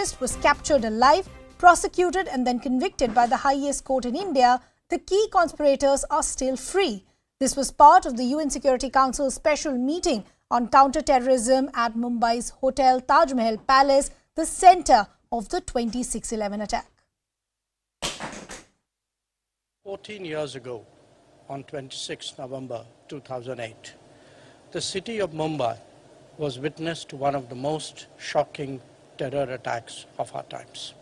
terrorist was captured alive, prosecuted and then convicted by the highest court in India, the key conspirators are still free. This was part of the UN Security Council's special meeting on counter-terrorism at Mumbai's Hotel Taj Mahal Palace, the centre of the 26/11 attack. 14 years ago, on 26 November 2008, the city of Mumbai was witness to one of the most shocking terror attacks of our times.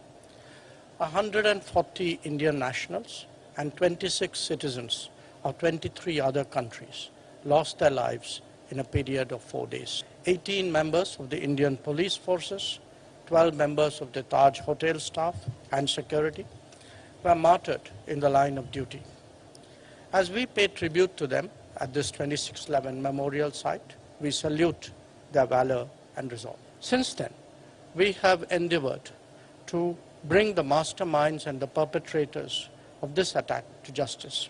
140 Indian nationals and 26 citizens of 23 other countries lost their lives in a period of 4 days. 18 members of the Indian police forces, 12 members of the Taj Hotel staff and security were martyred in the line of duty. As we pay tribute to them at this 26/11 memorial site, we salute their valor and resolve. Since then, we have endeavored to bring the masterminds and the perpetrators of this attack to justice.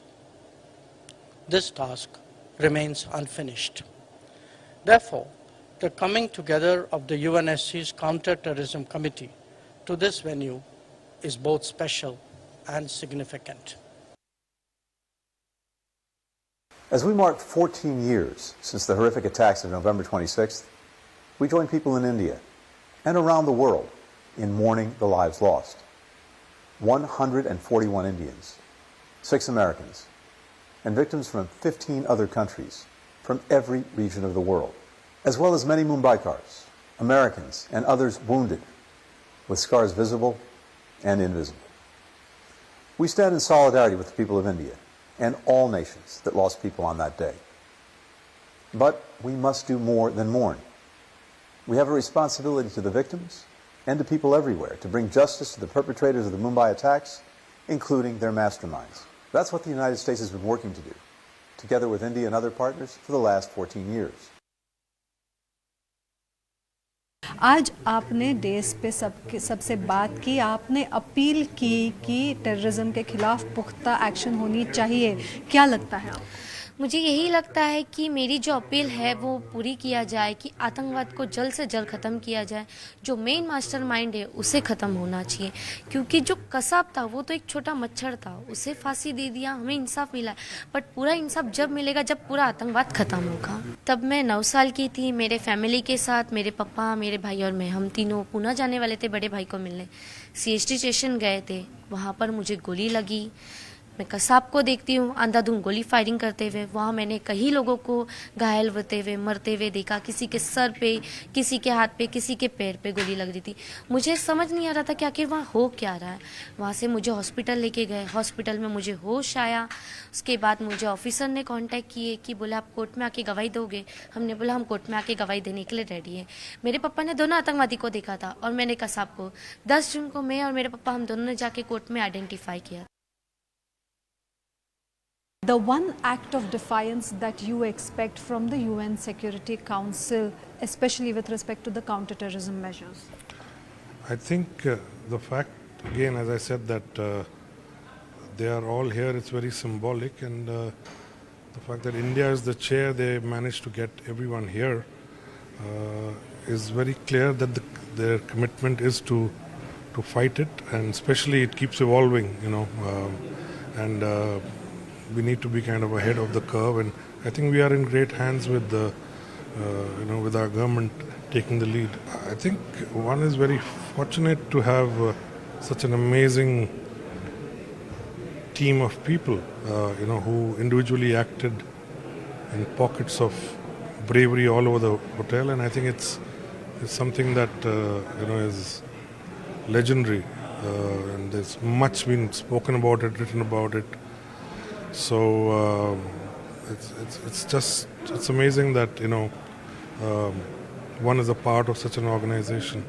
This task remains unfinished. Therefore, the coming together of the UNSC's Counter-Terrorism Committee to this venue is both special and significant. As we mark 14 years since the horrific attacks of November 26th, we join people in India and around the world in mourning the lives lost. 141 Indians, 6 Americans, and victims from 15 other countries from every region of the world, as well as many Mumbaikars, Americans, and others wounded, with scars visible and invisible. We stand in solidarity with the people of India and all nations that lost people on that day. But we must do more than mourn. We have a responsibility to the victims and to people everywhere to bring justice to the perpetrators of the Mumbai attacks, including their masterminds. That's what the United States has been working to do, together with India and other partners, for the last 14 years. आज आपने देश पे सबसे बात की, आपने appeal की कि टेररिज्म के खिलाफ पुख्ता एक्शन होनी चाहिए. क्या लगता है आपको? मुझे यही लगता है कि मेरी जो अपील है वो पूरी किया जाए कि आतंकवाद को जल्द से जल्द ख़त्म किया जाए. जो मेन मास्टरमाइंड है उसे ख़त्म होना चाहिए, क्योंकि जो कसाब था वो तो एक छोटा मच्छर था, उसे फांसी दे दिया, हमें इंसाफ मिला. बट पूरा इंसाफ जब मिलेगा जब पूरा आतंकवाद ख़त्म होगा. तब मैं 9 साल की थी. मेरे फैमिली के साथ मेरे पापा, मेरे भाई और मैं, हम तीनों पूना जाने वाले थे बड़े भाई को मिलने. CST स्टेशन गए थे, वहाँ पर मुझे गोली लगी. मैं कसाब को देखती हूँ अंधाधुंध गोली फायरिंग करते हुए. वहाँ मैंने कई लोगों को घायल होते हुए, मरते हुए देखा. किसी के सर पे, किसी के हाथ पे, किसी के पैर पे गोली लग रही थी. मुझे समझ नहीं आ रहा था कि आखिर वहाँ हो क्या रहा है. वहाँ से मुझे हॉस्पिटल लेके गए. हॉस्पिटल में मुझे होश आया. उसके बाद मुझे ऑफिसर ने कांटेक्ट किए कि बोले आप कोर्ट में आके गवाही दोगे. हमने बोला हम कोर्ट में आके गवाही देने के लिए रेडी हैं. मेरे पापा ने दोनों आतंकवादी को देखा था और मैंने कसाब को. 10 जून को मैं और मेरे पापा हम दोनों ने जाके कोर्ट में आइडेंटिफाई किया. The one act of defiance that you expect from the UN Security Council, especially with respect to the counter-terrorism measures? I think the fact, again, as I said, that they are all here, it's very symbolic, and the fact that India is the chair, they managed to get everyone here, is very clear that their commitment is to fight it, and especially it keeps evolving, and we need to be kind of ahead of the curve, and I think we are in great hands with the, with our government taking the lead. I think one is very fortunate to have such an amazing team of people, who individually acted in pockets of bravery all over the hotel, and I think it's something that is legendary, and there's much been spoken about it, written about it. So it's amazing that one is a part of such an organization.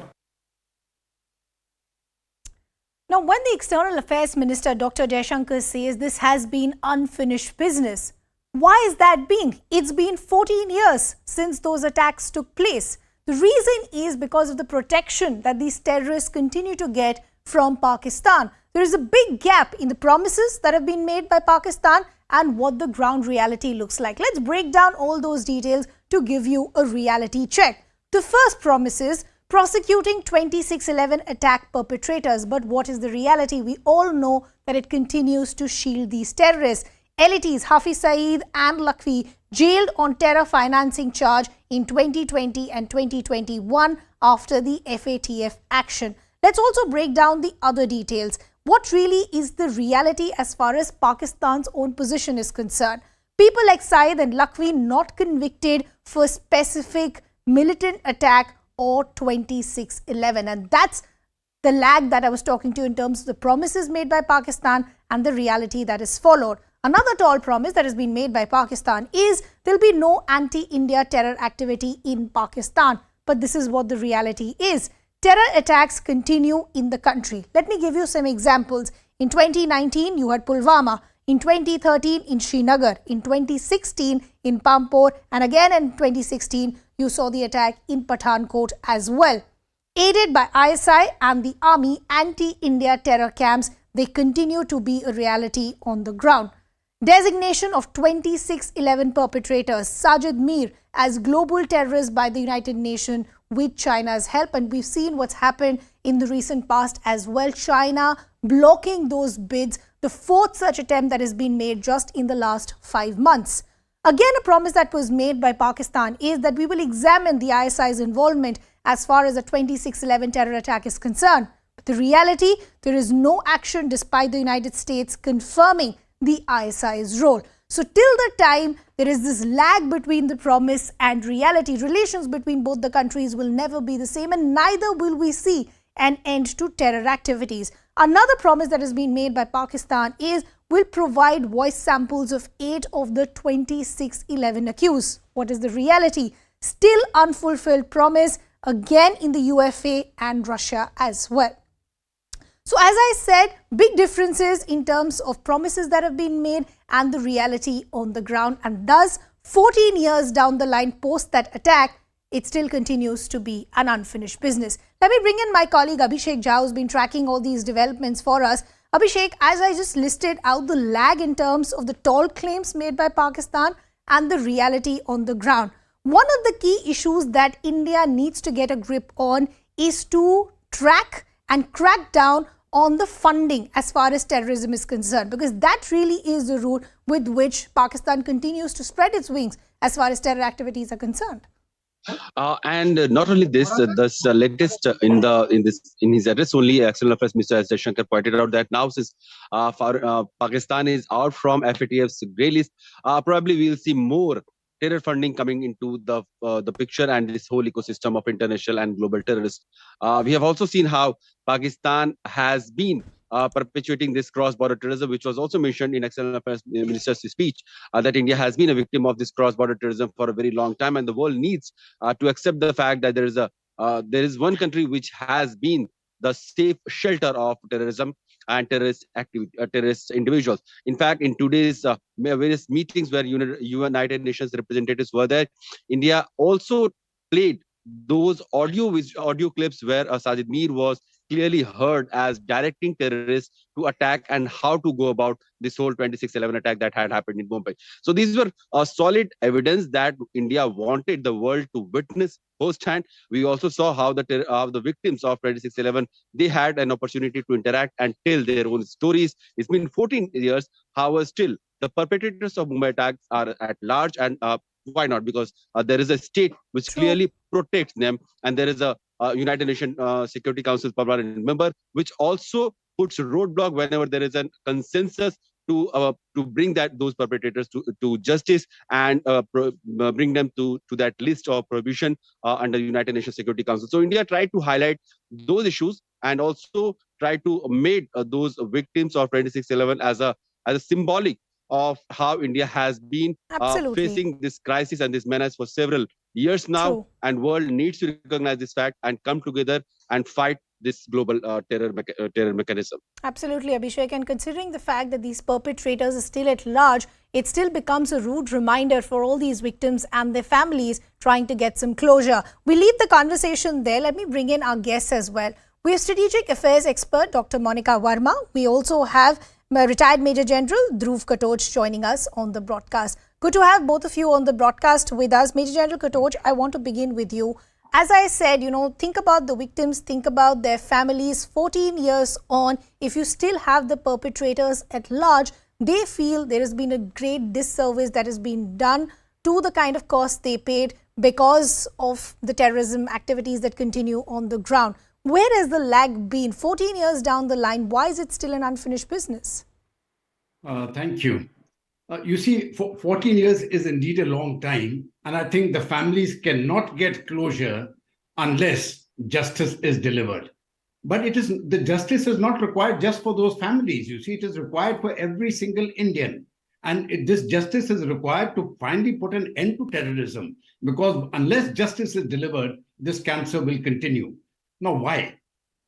Now, when the External Affairs Minister Dr. Jaishankar says this has been unfinished business, why is that being? It's been 14 years since those attacks took place. The reason is because of the protection that these terrorists continue to get from Pakistan. There is a big gap in the promises that have been made by Pakistan and what the ground reality looks like. Let's break down all those details to give you a reality check. The first promise is prosecuting 26/11 attack perpetrators. But what is the reality? We all know that it continues to shield these terrorists. LETs Hafiz Saeed and Lakhvi jailed on terror financing charge in 2020 and 2021 after the FATF action. Let's also break down the other details. What really is the reality as far as Pakistan's own position is concerned? People like Saeed and Lakhvi not convicted for specific militant attack or 26/11, and that's the lag that I was talking to in terms of the promises made by Pakistan and the reality that is followed. Another tall promise that has been made by Pakistan is there'll be no anti-India terror activity in Pakistan. But this is what the reality is. Terror attacks continue in the country. Let me give you some examples. In 2019, you had Pulwama. In 2013, in Srinagar. In 2016, in Pampore. And again in 2016, you saw the attack in Pathankot as well. Aided by ISI and the army, anti-India terror camps, they continue to be a reality on the ground. Designation of 26/11 perpetrators, Sajid Mir, as global terrorists by the United Nations with China's help. And we've seen what's happened in the recent past as well. China blocking those bids, the fourth such attempt that has been made just in the last 5 months. Again, a promise that was made by Pakistan is that we will examine the ISI's involvement as far as the 26/11 terror attack is concerned. But the reality, there is no action despite the United States confirming the ISI's role. So till the time there is this lag between the promise and reality, relations between both the countries will never be the same, and neither will we see an end to terror activities. Another promise that has been made by Pakistan is we'll provide voice samples of 8 of the 26/11 accused. What is the reality? Still unfulfilled promise, again in the UFA and Russia as well. So as I said, big differences in terms of promises that have been made and the reality on the ground. And thus, 14 years down the line post that attack, it still continues to be an unfinished business. Let me bring in my colleague Abhishek Jha, who's been tracking all these developments for us. Abhishek, as I just listed out the lag in terms of the tall claims made by Pakistan and the reality on the ground, one of the key issues that India needs to get a grip on is to track and crack down on the funding as far as terrorism is concerned, because that really is the route with which Pakistan continues to spread its wings as far as terror activities are concerned. And not only this, this latest in his address, only External Affairs Minister S. Jaishankar pointed out that now since Pakistan is out from FATF's grey list, probably we will see more terror funding coming into the picture and this whole ecosystem of international and global terrorists. We have also seen how Pakistan has been perpetuating this cross-border terrorism, which was also mentioned in External Affairs Minister's speech, that India has been a victim of this cross-border terrorism for a very long time, and the world needs to accept the fact that there is one country which has been the safe shelter of terrorism and terrorist individuals. In fact, in today's various meetings where United Nations representatives were there, India also played those audio clips where Sajid Mir was clearly heard as directing terrorists to attack and how to go about this whole 26/11 attack that had happened in Mumbai. So these were solid evidence that India wanted the world to witness firsthand. We also saw how the victims of 26/11, they had an opportunity to interact and tell their own stories. It's been 14 years. However, still the perpetrators of Mumbai attacks are at large, and why not? Because there is a state which clearly protects them, and there is a United Nations Security Council permanent member which also puts roadblock whenever there is a consensus to bring those perpetrators to justice and bring them to that list of prohibition under United Nations Security Council. So India tried to highlight those issues and also tried to make those victims of 26/11 as a symbolic of how India has been facing this crisis and this menace for several years now. And world needs to recognize this fact and come together and fight this global terror mechanism. Absolutely, Abhishek. And considering the fact that these perpetrators are still at large, it still becomes a rude reminder for all these victims and their families trying to get some closure. We leave the conversation there. Let me bring in our guests as well. We have Strategic Affairs expert Dr. Monica Verma. We also have retired Major General Dhruv Katoj joining us on the broadcast. Good to have both of you on the broadcast with us. Major General Katoj, I want to begin with you. As I said, think about the victims, think about their families. 14 years on, if you still have the perpetrators at large, they feel there has been a great disservice that has been done to the kind of cost they paid because of the terrorism activities that continue on the ground. Where has the lag been? 14 years down the line, why is it still an unfinished business? Thank you. You see, 14 years is indeed a long time. And I think the families cannot get closure unless justice is delivered. But the justice is not required just for those families. You see, it is required for every single Indian. And this justice is required to finally put an end to terrorism. Because unless justice is delivered, this cancer will continue. Now, why?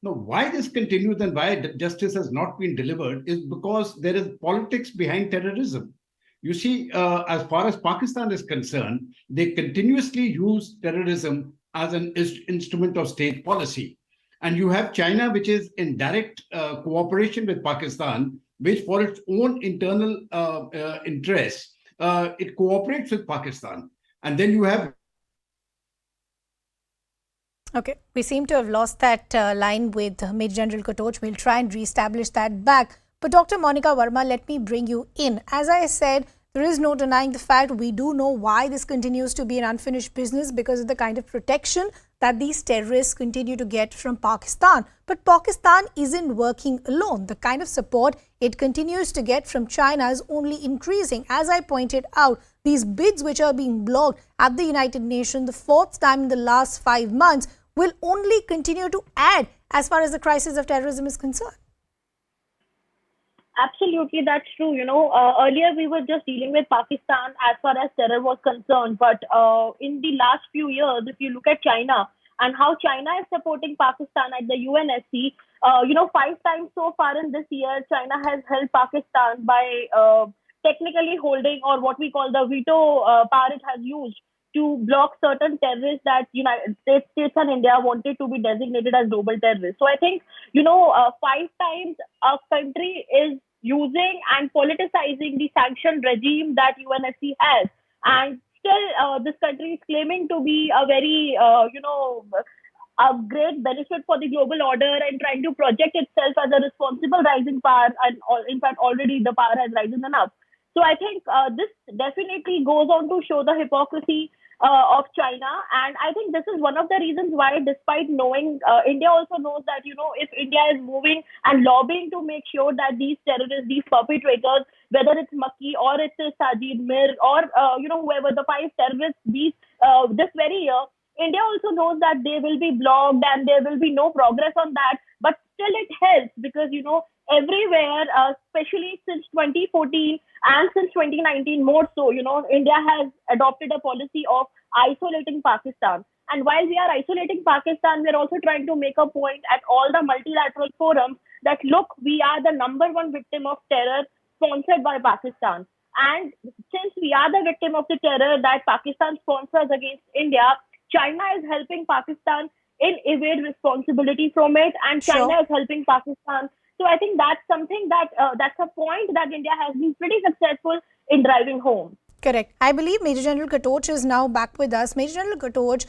Now, why this continues and why justice has not been delivered is because there is politics behind terrorism. You see, as far as Pakistan is concerned, they continuously use terrorism as an instrument of state policy. And you have China, which is in direct cooperation with Pakistan, which for its own internal interests, it cooperates with Pakistan. And then you have... Okay, we seem to have lost that line with Major General Katoch. We'll try and re-establish that back. But Dr. Monica Verma, let me bring you in. As I said, there is no denying the fact we do know why this continues to be an unfinished business because of the kind of protection that these terrorists continue to get from Pakistan. But Pakistan isn't working alone. The kind of support it continues to get from China is only increasing. As I pointed out, these bids which are being blocked at the United Nations the fourth time in the last 5 months will only continue to add as far as the crisis of terrorism is concerned. Absolutely, that's true. Earlier we were just dealing with Pakistan as far as terror was concerned. But in the last few years, if you look at China and how China is supporting Pakistan at the UNSC, 5 times so far in this year, China has helped Pakistan by technically holding, or what we call the veto power it has used to block certain terrorists that United States and India wanted to be designated as global terrorists. So I think, 5 times a country is using and politicizing the sanction regime that UNSC has. And still, this country is claiming to be a very, a great benefit for the global order and trying to project itself as a responsible rising power. And in fact, already the power has risen enough. So I think this definitely goes on to show the hypocrisy of China. And I think this is one of the reasons why, despite knowing, India also knows that, if India is moving and lobbying to make sure that these terrorists, these perpetrators, whether it's Makki or it's Sajid Mir or, whoever the 5 terrorists, this very year, India also knows that they will be blocked and there will be no progress on that. But still it helps because, everywhere, especially since 2014 and since 2019 more so, India has adopted a policy of isolating Pakistan. And while we are isolating Pakistan, we are also trying to make a point at all the multilateral forums that, look, we are the #1 victim of terror sponsored by Pakistan. And since we are the victim of the terror that Pakistan sponsors against India, China is helping Pakistan in evade responsibility from it, and China is helping Pakistan. So I think that's something that's a point that India has been pretty successful in driving home. Correct. I believe Major General Katoch is now back with us. Major General Katoch,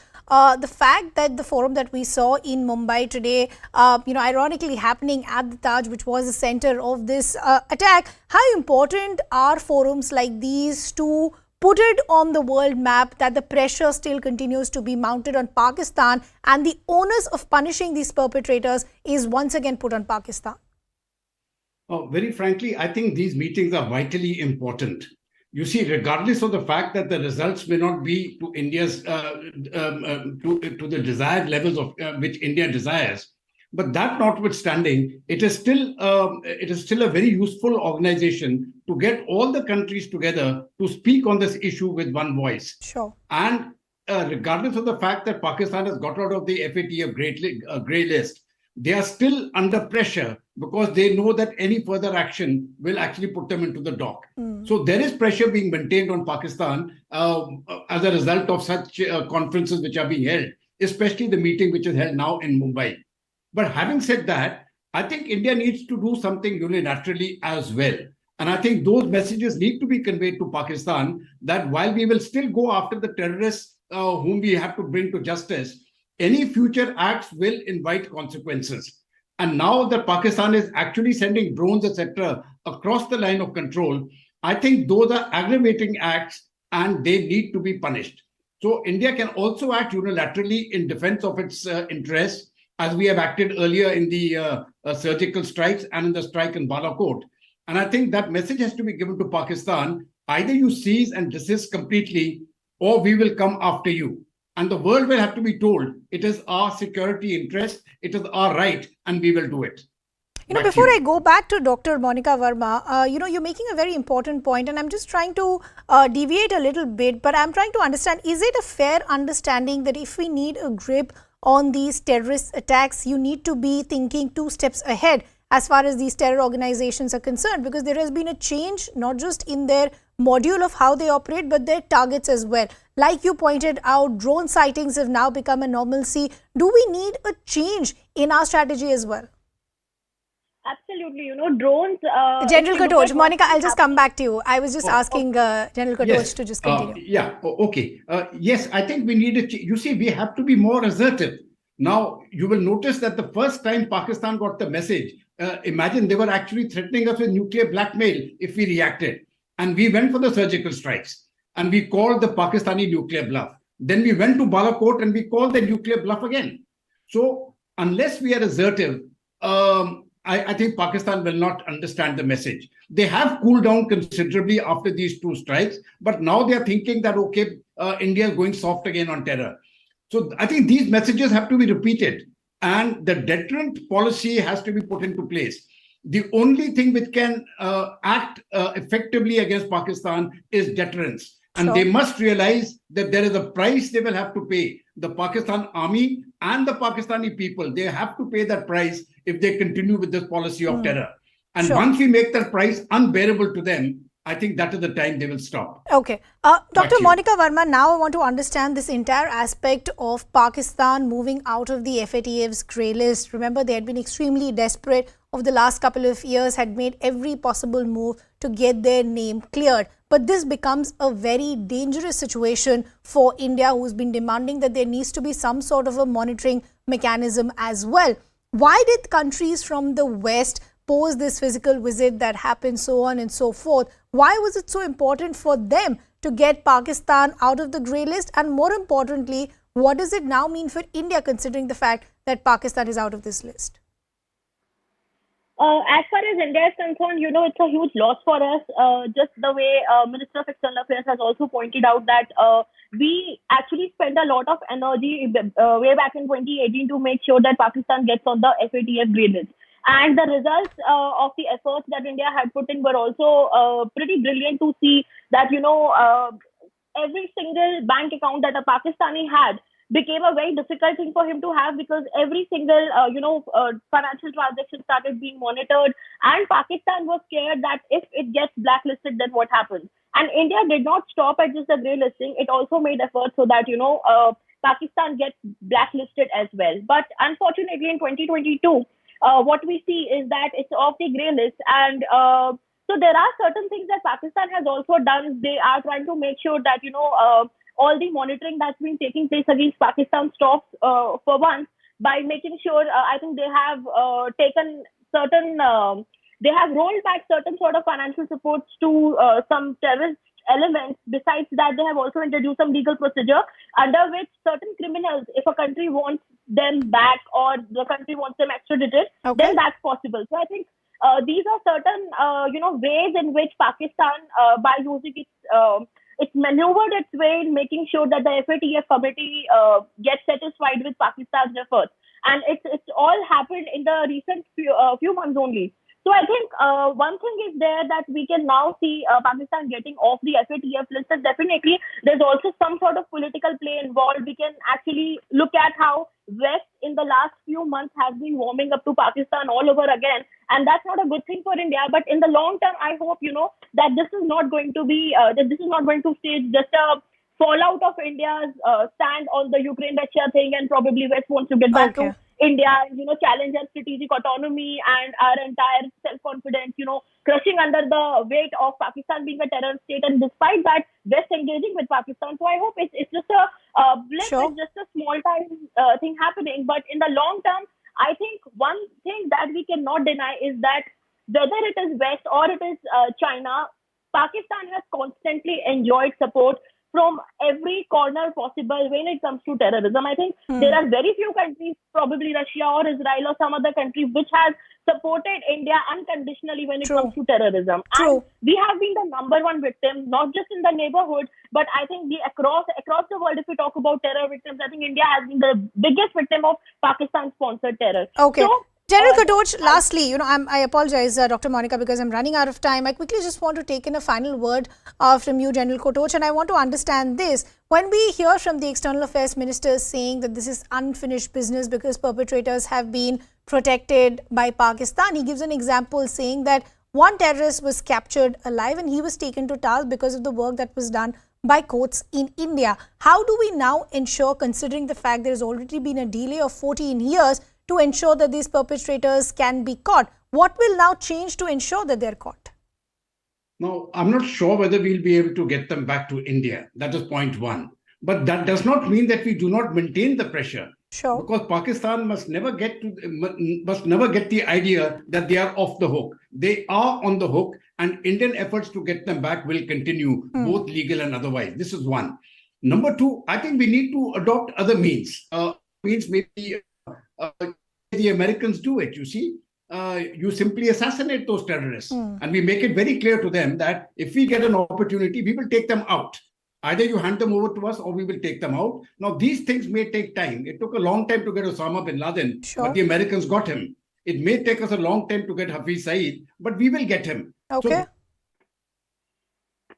the fact that the forum that we saw in Mumbai today, ironically happening at the Taj, which was the center of this attack, how important are forums like these to put it on the world map that the pressure still continues to be mounted on Pakistan and the onus of punishing these perpetrators is once again put on Pakistan? Oh, very frankly, I think these meetings are vitally important. You see, regardless of the fact that the results may not be to India's to the desired levels of which India desires, but that notwithstanding, it is still a very useful organization to get all the countries together to speak on this issue with one voice. Sure. And regardless of the fact that Pakistan has got out of the FATF grey list, they are still under pressure because they know that any further action will actually put them into the dock. So there is pressure being maintained on Pakistan as a result of such conferences which are being held, especially the meeting which is held now in Mumbai. But having said that, I think India needs to do something unilaterally as well. And I think those messages need to be conveyed to Pakistan that while we will still go after the terrorists whom we have to bring to justice, any future acts will invite consequences. And now that Pakistan is actually sending drones, etc., across the line of control, I think those are aggravating acts and they need to be punished. So India can also act unilaterally in defense of its interests, as we have acted earlier in the surgical strikes and in the strike in Balakot. And I think that message has to be given to Pakistan. Either you cease and desist completely, or we will come after you. And the world will have to be told it is our security interest, it is our right, and we will do it. Before I go back to Dr. Monica Verma, you're making a very important point, and I'm just trying to deviate a little bit, but I'm trying to understand, is it a fair understanding that if we need a grip on these terrorist attacks, you need to be thinking 2 steps ahead as far as these terror organizations are concerned? Because there has been a change, not just in their module of how they operate, but their targets as well. Like you pointed out, drone sightings have now become a normalcy. Do we need a change in our strategy as well? Absolutely, drones... General Katoj, Monica, I'll just come back to you. I was just asking General Katoj to just continue. Okay. Yes, I think we need a... You see, we have to be more assertive. Now, you will notice that the first time Pakistan got the message, imagine they were actually threatening us with nuclear blackmail if we reacted. And we went for the surgical strikes. And we called the Pakistani nuclear bluff. Then we went to Balakot and we called the nuclear bluff again. So, unless we are assertive, I think Pakistan will not understand the message. They have cooled down considerably after these 2 strikes, but now they are thinking that, okay, India is going soft again on terror. So I think these messages have to be repeated and the deterrent policy has to be put into place. The only thing which can act effectively against Pakistan is deterrence. And they must realize that there is a price they will have to pay. The Pakistan army and the Pakistani people, they have to pay that price if they continue with this policy of terror. And once we make that price unbearable to them, I think that is the time they will stop. Okay. Dr. Monica Verma, now I want to understand this entire aspect of Pakistan moving out of the FATF's grey list. Remember, they had been extremely desperate over the last couple of years, had made every possible move to get their name cleared. But this becomes a very dangerous situation for India, who's been demanding that there needs to be some sort of a monitoring mechanism as well. Why did countries from the West pose this physical visit that happened, so on and so forth? Why was it so important for them to get Pakistan out of the grey list? And more importantly, what does it now mean for India, considering the fact that Pakistan is out of this list? As far as India is concerned, it's a huge loss for us. Just the way Minister of External Affairs has also pointed out that we actually spent a lot of energy way back in 2018 to make sure that Pakistan gets on the FATF grey list. And the results of the efforts that India had put in were also pretty brilliant to see that, every single bank account that a Pakistani had became a very difficult thing for him to have, because every single, financial transaction started being monitored. And Pakistan was scared that if it gets blacklisted, then what happens? And India did not stop at just the grey listing. It also made efforts so that, Pakistan gets blacklisted as well. But unfortunately, in 2022, what we see is that it's off the grey list. And so there are certain things that Pakistan has also done. They are trying to make sure that, all the monitoring that's been taking place against Pakistan stops for once, by making sure, I think they have taken certain, they have rolled back certain sort of financial supports to some terrorist elements. Besides that, they have also introduced some legal procedure under which certain criminals, if a country wants them back or the country wants them extradited, then that's possible. So I think these are certain, ways in which Pakistan, by using it's maneuvered its way in making sure that the FATF committee gets satisfied with Pakistan's efforts. And it's all happened in the recent few months only. So I think one thing is there that we can now see Pakistan getting off the FATF list. And definitely there's also some sort of political play involved. We can actually look at how West in the last few months has been warming up to Pakistan all over again. And that's not a good thing for India. But in the long term, I hope, that this is not going to be, that this is not going to stay just a fallout of India's stand on the Ukraine-Russia thing, and probably West wants to get back to India, challenge our strategic autonomy and our entire self-confidence, crushing under the weight of Pakistan being a terror state. And despite that, West engaging with Pakistan. So I hope it's just a blip, Sure. it's just a small time thing happening. But in the long term, I think one thing that we cannot deny is that whether it is West or it is China, Pakistan has constantly enjoyed support from every corner possible when it comes to terrorism. I think there are very few countries, probably Russia or Israel or some other country, which has supported India unconditionally when it True. comes to terrorism. True. And we have been the number one victim, not just in the neighborhood, but I think across the world, if we talk about terror victims, I think India has been the biggest victim of Pakistan-sponsored terror. Okay. So, General Katoch, lastly, I apologize, Dr. Monica, because I'm running out of time. I quickly just want to take in a final word from you, General Katoch, and I want to understand this. When we hear from the External Affairs Minister saying that this is unfinished business because perpetrators have been protected by Pakistan, he gives an example saying that one terrorist was captured alive and he was taken to task because of the work that was done by courts in India. How do we now ensure, considering the fact there has already been a delay of 14 years, to ensure that these perpetrators can be caught? What will now change to ensure that they're caught? Now, I'm not sure whether we'll be able to get them back to India. That is point one. But that does not mean that we do not maintain the pressure. Sure. Because Pakistan must never get the idea that they are off the hook. They are on the hook, and Indian efforts to get them back will continue, both legal and otherwise. This is one. Number two, I think we need to adopt other means. Maybe the Americans do it, you see. You simply assassinate those terrorists. And we make it very clear to them that if we get an opportunity, we will take them out. Either you hand them over to us or we will take them out. Now, these things may take time. It took a long time to get Osama bin Laden, but the Americans got him. It may take us a long time to get Hafiz Saeed, but we will get him. Okay.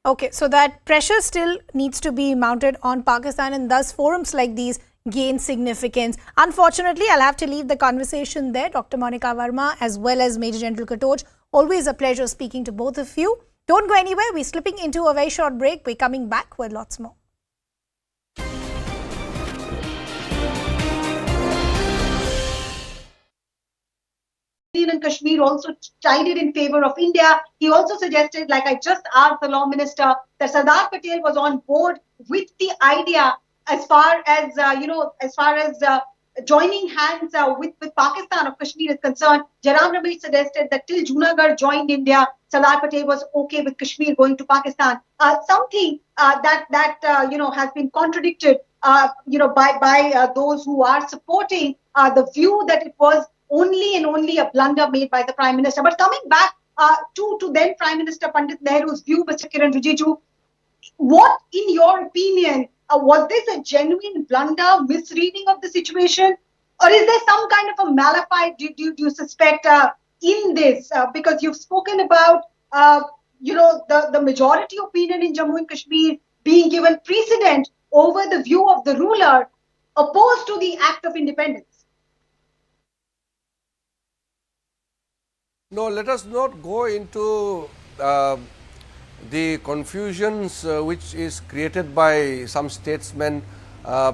Okay, so that pressure still needs to be mounted on Pakistan, and thus forums like these gain significance. Unfortunately, I'll have to leave the conversation there. Dr. Monica Verma as well as Major General Katoch, always a pleasure speaking to both of you. Don't go anywhere. We're slipping into a very short break. We're coming back with lots more. And Kashmir also chided in favor of India. He also suggested, like I just asked the Law Minister, that Sardar Patel was on board with the idea as far as, joining hands with Pakistan of Kashmir is concerned. Jairam Ramesh suggested that till Junagadh joined India, Sardar Patel was okay with Kashmir going to Pakistan. Something that has been contradicted, by those who are supporting the view that it was only a blunder made by the Prime Minister. But coming back to then Prime Minister Pandit Nehru's view, Mr. Kiran Rijiju, what, in your opinion, was this a genuine blunder, misreading of the situation, or is there some kind of a malafide do you suspect in this? Because you've spoken about the majority opinion in Jammu and Kashmir being given precedent over the view of the ruler, opposed to the act of independence. No, let us not go into the confusions which is created by some statesmen,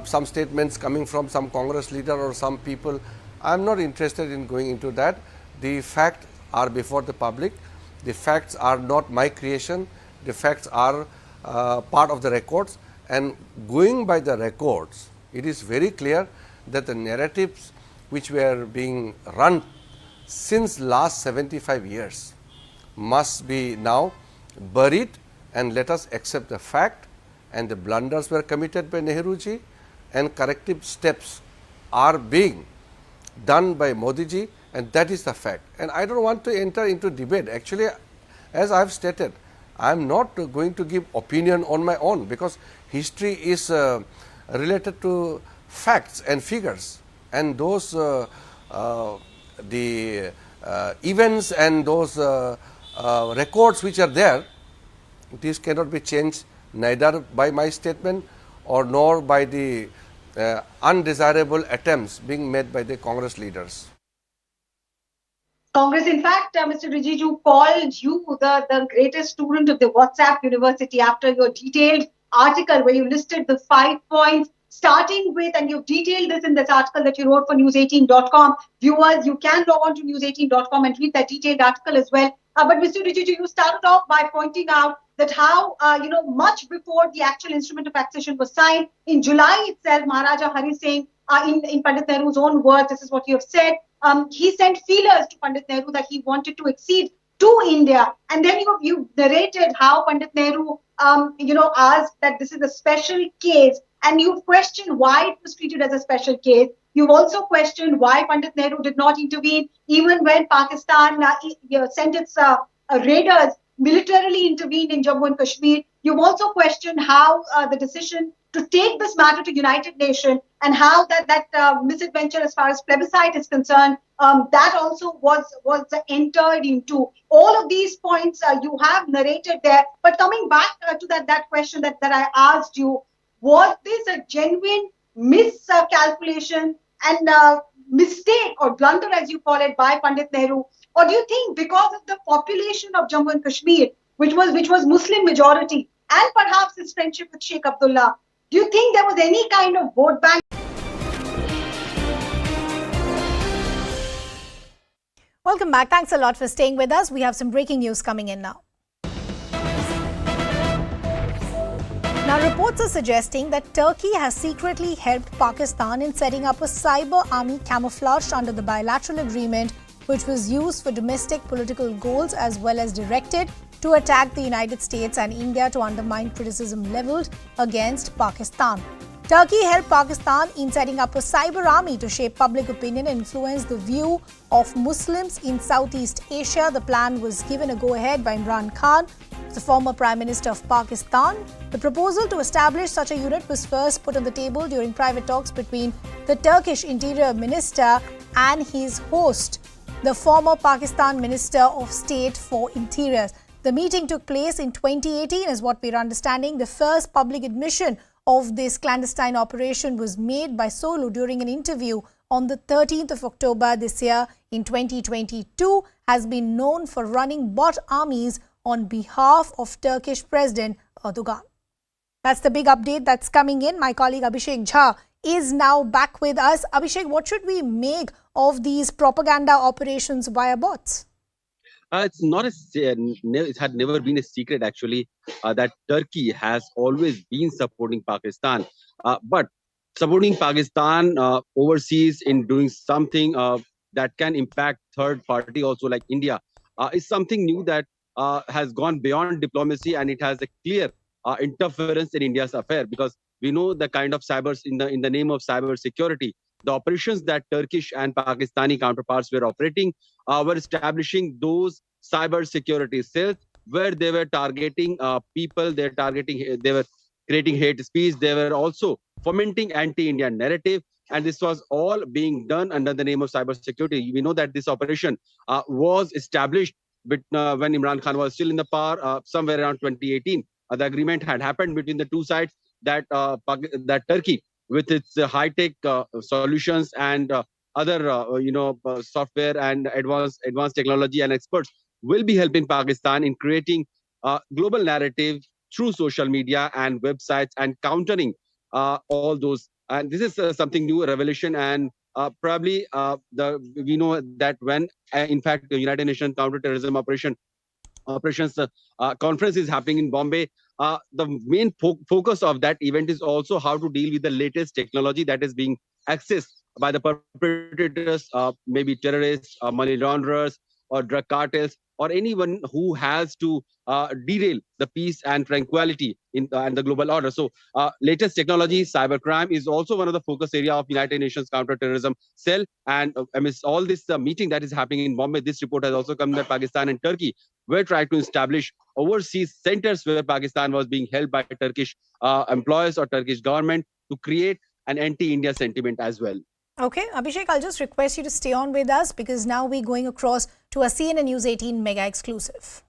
some statements coming from some Congress leader or some people. I am not interested in going into that. The facts are before the public. The facts are not my creation. The facts are part of the records, and going by the records, it is very clear that the narratives which were being run since last 75 years must be now buried, and let us accept the fact, and the blunders were committed by Nehruji and corrective steps are being done by Modiji, and that is the fact. And I don't want to enter into debate. Actually, as I have stated, I am not going to give opinion on my own, because history is related to facts and figures, and those the events and those records which are there, these cannot be changed neither by my statement or nor by the undesirable attempts being made by the Congress leaders. Congress, in fact, Mr. Rijiju, called you the greatest student of the WhatsApp University after your detailed article where you listed the 5 points, starting with, and you've detailed this in this article that you wrote for news18.com. Viewers, you can log on to news18.com and read that detailed article as well. But Mr. Rijiju, you started off by pointing out that how, much before the actual instrument of accession was signed, in July itself, Maharaja Hari Singh, in Pandit Nehru's own words, this is what you have said, he sent feelers to Pandit Nehru that he wanted to accede to India. And then you narrated how Pandit Nehru, asked that this is a special case, and you've questioned why it was treated as a special case. You've also questioned why Pandit Nehru did not intervene even when Pakistan sent its raiders, militarily intervened in Jammu and Kashmir. You've also questioned how the decision to take this matter to United Nations and how that misadventure as far as plebiscite is concerned, that also was entered into. All of these points you have narrated there. But coming back to that question that I asked you, was this a genuine miscalculation and mistake or blunder, as you call it, by Pandit Nehru? Or do you think because of the population of Jammu and Kashmir, which was Muslim majority, and perhaps his friendship with Sheikh Abdullah, do you think there was any kind of vote bank? Welcome back. Thanks a lot for staying with us. We have some breaking news coming in now. Now, reports are suggesting that Turkey has secretly helped Pakistan in setting up a cyber army camouflaged under the bilateral agreement, which was used for domestic political goals as well as directed to attack the United States and India to undermine criticism leveled against Pakistan. Turkey helped Pakistan in setting up a cyber army to shape public opinion and influence the view of Muslims in Southeast Asia. The plan was given a go-ahead by Imran Khan, the former Prime Minister of Pakistan. The proposal to establish such a unit was first put on the table during private talks between the Turkish Interior Minister and his host, the former Pakistan Minister of State for Interior. The meeting took place in 2018, is what we're understanding. The first public admission of this clandestine operation was made by Solu during an interview on the 13th of October this year. In 2022, has been known for running bot armies on behalf of Turkish President Erdogan. That's the big update that's coming in. My colleague Abhishek Jha is now back with us. Abhishek, what should we make of these propaganda operations via bots? It had never been a secret, actually, that Turkey has always been supporting Pakistan. But supporting Pakistan overseas in doing something that can impact third party also like India is something new that has gone beyond diplomacy, and it has a clear interference in India's affair, because we know the kind of cybers in the name of cyber security. The operations that Turkish and Pakistani counterparts were operating were establishing those cyber security cells where they were targeting people, they were creating hate speech, they were also fomenting anti-Indian narrative, and this was all being done under the name of cyber security. We know that this operation was established when Imran Khan was still in the power, somewhere around 2018. The agreement had happened between the two sides that Turkey, with its high-tech solutions and other software and advanced technology and experts, will be helping Pakistan in creating global narrative through social media and websites and countering all those. And this is something new, a revelation, and probably we know that when in fact the United Nations counterterrorism operations conference is happening in Bombay, the main focus of that event is also how to deal with the latest technology that is being accessed by the perpetrators, maybe terrorists, money launderers, or drug cartels, or anyone who has to derail the peace and tranquility and the global order. So latest technology, cybercrime, is also one of the focus area of United Nations counterterrorism cell. And amidst all this meeting that is happening in Bombay, this report has also come that Pakistan and Turkey were trying to establish overseas centers where Pakistan was being held by Turkish employers or Turkish government to create an anti-India sentiment as well. Okay, Abhishek, I'll just request you to stay on with us, because now we're going across to a CNN News 18 mega exclusive.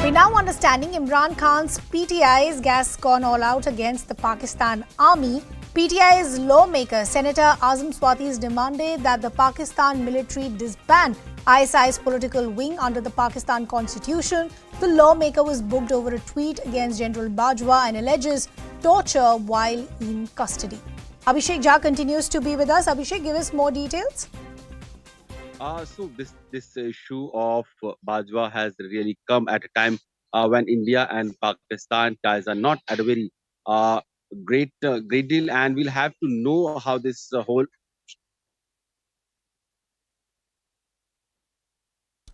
We're now understanding Imran Khan's PTI's gas gone all out against the Pakistan army. PTI's lawmaker, Senator Azam Swati, has demanded that the Pakistan military disband ISI's political wing under the Pakistan constitution. The lawmaker was booked over a tweet against General Bajwa and alleges torture while in custody. Abhishek Jha continues to be with us. Abhishek, give us more details. So this issue of Bajwa has really come at a time when India and Pakistan ties are not at a very uh, great deal, and we'll have to know how this whole.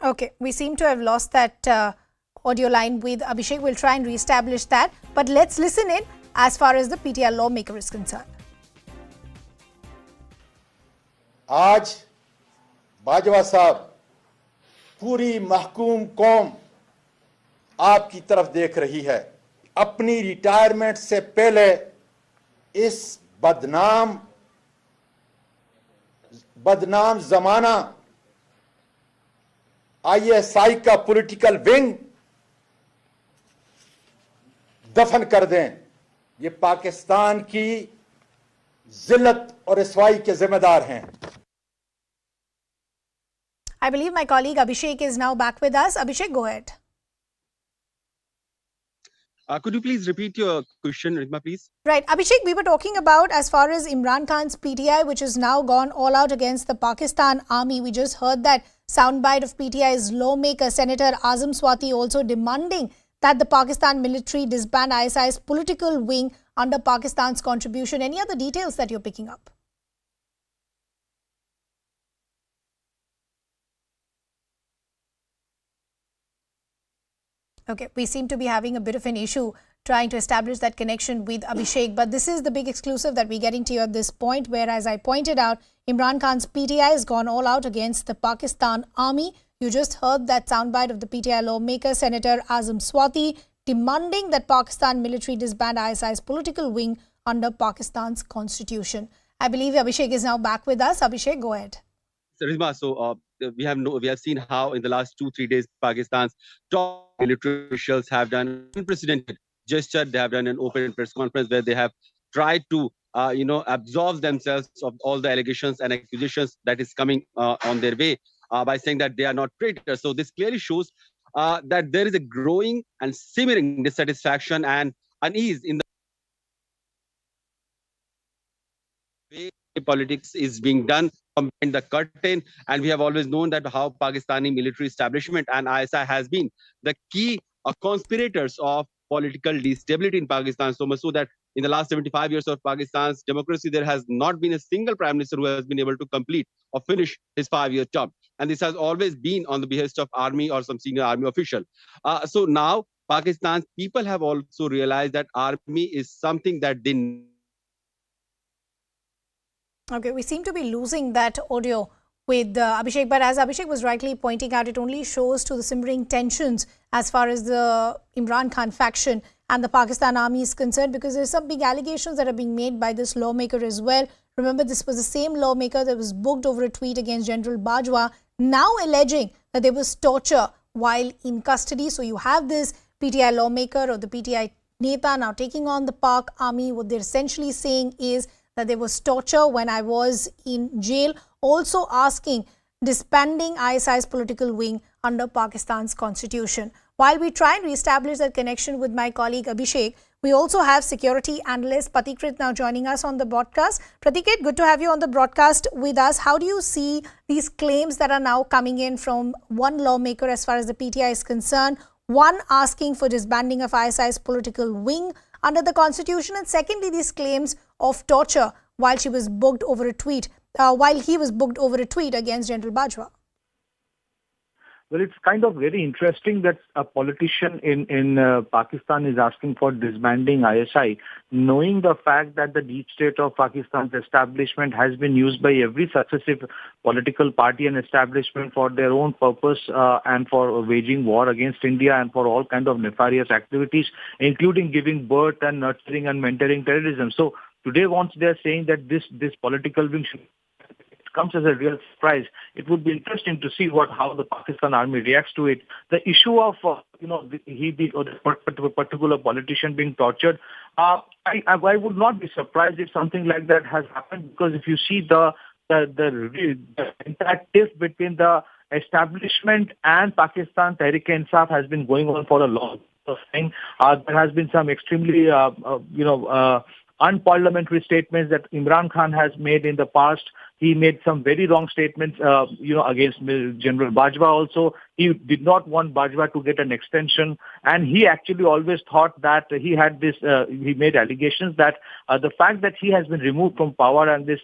Okay, we seem to have lost that audio line with Abhishek. We'll try and reestablish that. But let's listen in as far as the PTI lawmaker is concerned. आज बाजवा साहब पूरी महकूम कौम आपकी तरफ देख रही है। अपनी रिटायरमेंट से पहले इस बदनाम जमाना आईएसआई का पॉलिटिकल विंग दफन कर दें। ये पाकिस्तान की जिल्लत और रसवाई के जिम्मेदार हैं। I believe my colleague Abhishek is now back with us. Abhishek, go ahead. Could you please repeat your question, Ridma, please? Right. Abhishek, we were talking about as far as Imran Khan's PTI, which has now gone all out against the Pakistan army. We just heard that soundbite of PTI's lawmaker, Senator Azam Swati, also demanding that the Pakistan military disband ISI's political wing under Pakistan's contribution. Any other details that you're picking up? Okay, we seem to be having a bit of an issue trying to establish that connection with Abhishek. But this is the big exclusive that we're getting to you at this point, where, as I pointed out, Imran Khan's PTI has gone all out against the Pakistan army. You just heard that soundbite of the PTI lawmaker, Senator Azam Swati, demanding that Pakistan military disband ISI's political wing under Pakistan's constitution. I believe Abhishek is now back with us. Abhishek, go ahead. Rizma, so we have seen how in the last 2-3 days Pakistan's top military officials have done an unprecedented gesture. They have done an open press conference where they have tried to absolve themselves of all the allegations and accusations that is coming on their way by saying that they are not traitors. So this clearly shows that there is a growing and simmering dissatisfaction and unease in the way politics is being done from behind the curtain. And we have always known that how Pakistani military establishment and ISI has been the key conspirators of political instability in Pakistan, so much so that in the last 75 years of Pakistan's democracy, there has not been a single prime minister who has been able to complete or finish his 5-year term. And this has always been on the behest of army or some senior army official. So now Pakistan's people have also realized that army is something that they... Okay, we seem to be losing that audio with Abhishek, but as Abhishek was rightly pointing out, it only shows to the simmering tensions as far as the Imran Khan faction and the Pakistan army is concerned, because there's some big allegations that are being made by this lawmaker as well. Remember, this was the same lawmaker that was booked over a tweet against General Bajwa, now alleging that there was torture while in custody. So you have this PTI lawmaker or the PTI Neta now taking on the Pak army. What they're essentially saying is that there was torture when I was in jail, also asking disbanding ISI's political wing under Pakistan's constitution. While we try and reestablish that connection with my colleague Abhishek, we also have security analyst Pratikrit now joining us on the broadcast. Pratikrit, good to have you on the broadcast with us. How do you see these claims that are now coming in from one lawmaker as far as the PTI is concerned? One, asking for disbanding of ISI's political wing under the constitution, and secondly, these claims of torture while she was booked over a tweet, while he was booked over a tweet against General Bajwa. Well, it's kind of very interesting that a politician in Pakistan is asking for disbanding ISI, knowing the fact that the deep state of Pakistan's establishment has been used by every successive political party and establishment for their own purpose and for waging war against India and for all kinds of nefarious activities, including giving birth and nurturing and mentoring terrorism. So today, once they're saying that this political wing comes as a real surprise, it would be interesting to see how the Pakistan army reacts to it. The issue of the particular politician being tortured, I would not be surprised if something like that has happened, because if you see the entire tiff between the establishment and Pakistan Tehreek-e-Insaf has been going on for a long time. There has been some extremely unparliamentary statements that Imran Khan has made in the past. He made some very wrong statements, against General Bajwa also. He did not want Bajwa to get an extension. And he actually always thought that he had this, he made allegations that the fact that he has been removed from power and this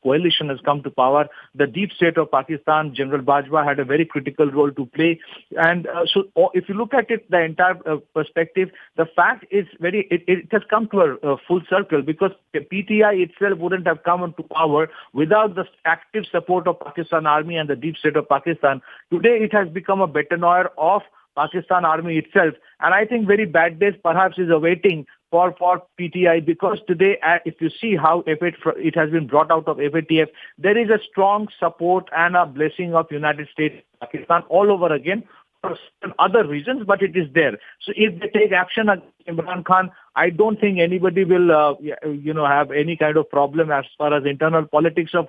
coalition has come to power, the deep state of Pakistan, General Bajwa had a very critical role to play. And so if you look at it, the entire perspective, the fact is it has come to a full circle, because the PTI itself wouldn't have come into power without the active support of Pakistan Army and the deep state of Pakistan. Today it has become a bétonnière of Pakistan Army itself. And I think very bad days perhaps is awaiting for PTI, because today, if you see how it has been brought out of FATF, there is a strong support and a blessing of United States, Pakistan all over again, for other reasons, but it is there. So if they take action against Imran Khan, I don't think anybody will, have any kind of problem as far as internal politics of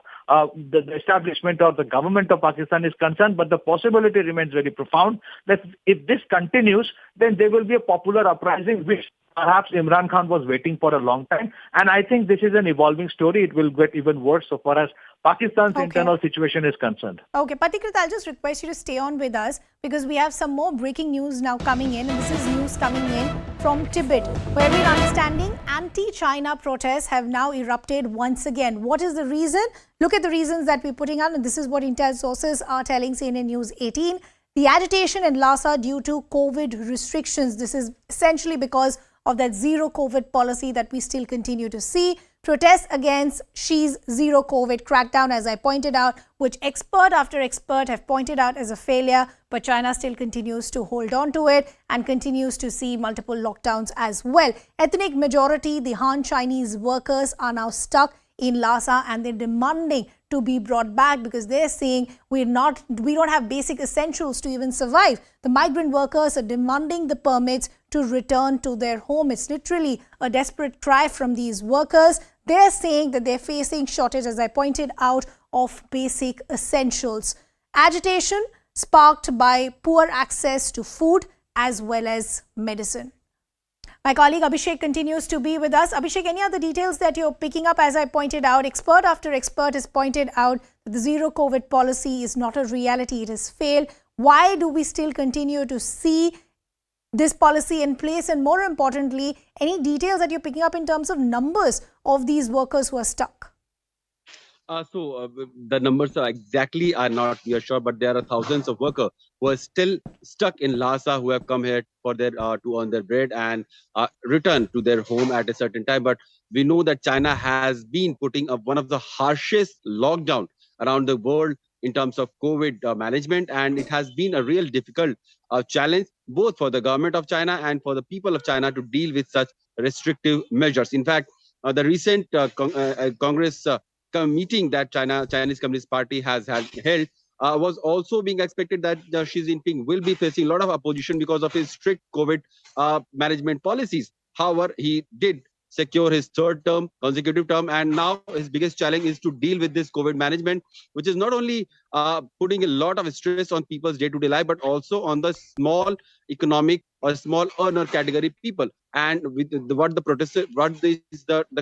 the establishment or the government of Pakistan is concerned. But the possibility remains very profound that if this continues, then there will be a popular uprising, which perhaps Imran Khan was waiting for a long time. And I think this is an evolving story. It will get even worse so far as Pakistan's internal situation is concerned. Okay, Patikrit, I'll just request you to stay on with us, because we have some more breaking news now coming in. And this is news coming in from Tibet, where we're understanding anti-China protests have now erupted once again. What is the reason? Look at the reasons that we're putting out, and this is what intel sources are telling CNN News 18. The agitation in Lhasa due to COVID restrictions. This is essentially because of that zero COVID policy that we still continue to see. Protests against Xi's zero COVID crackdown, as I pointed out, which expert after expert have pointed out as a failure, but China still continues to hold on to it and continues to see multiple lockdowns as well. Ethnic majority, the Han Chinese workers, are now stuck in Lhasa, and they're demanding to be brought back, because they're saying we don't have basic essentials to even survive. The migrant workers are demanding the permits to return to their home. It's literally a desperate cry from these workers. They're saying that they're facing shortage, as I pointed out, of basic essentials. Agitation sparked by poor access to food as well as medicine. My colleague Abhishek continues to be with us. Abhishek, any other details that you're picking up? As I pointed out, expert after expert has pointed out that the zero COVID policy is not a reality. It has failed. Why do we still continue to see this policy in place? And more importantly, any details that you're picking up in terms of numbers of these workers who are stuck? The numbers are not we are sure, but there are thousands of workers who are still stuck in Lhasa, who have come here for their to earn their bread and return to their home at a certain time. But we know that China has been putting up one of the harshest lockdown around the world in terms of COVID management, and it has been a real difficult challenge both for the government of China and for the people of China to deal with such restrictive measures. In fact, the recent Congress meeting that Chinese Communist Party has held was also being expected that Xi Jinping will be facing a lot of opposition because of his strict COVID management policies. However, he did secure his third consecutive term, and now his biggest challenge is to deal with this COVID management, which is not only putting a lot of stress on people's day-to-day life, but also on the small economic or small earner category people. And with the